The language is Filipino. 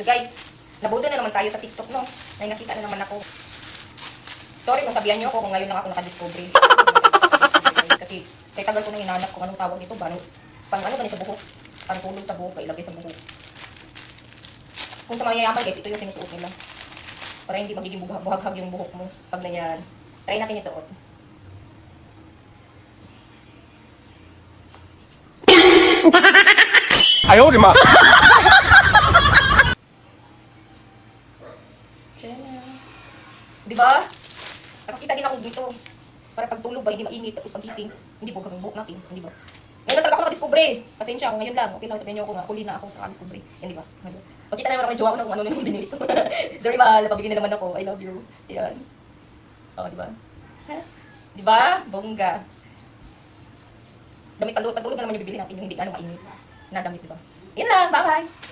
So guys, nabudo na naman tayo sa TikTok, no? May nakita na naman ako. Sorry kung sabihan niyo ako kung ngayon lang ako nakadiscover. Kasi kay tagal ko nang hinanap kung anong tawag nito. Pang ano ba sa buhok? Pang tulog sa buhok, ilagay sa buhok. Kung sa mga yayaman guys, ito yung sinusuot nila. Para hindi magiging buhaghag yung buhok mo. Pag na yan, try natin yung suot. Ayaw, di ma. Di ba? Nakakita din ako dito. Para pag tulog ba, hindi mainit. Tapos pag gising, hindi buhaghag yung buhok natin. Hindi ba? Ngayon na talaga ako nakadiscover. Pasensya ako ngayon lang. Okay lang, sabihin niyo ako nga. Huli na ako sa nakadiscover. Yan, di ba? Makita naman ako ng jowa ko na kung ano na yung binili ko. Sorry mahal, pabigyan na naman ako. I love you. Yan. Oo, di ba? Ha? Di ba? Bongga. Damit, pantulog na naman yung bibili natin yung hindi gano'ng mainit na damit, di ba? Yan lang, bye-bye!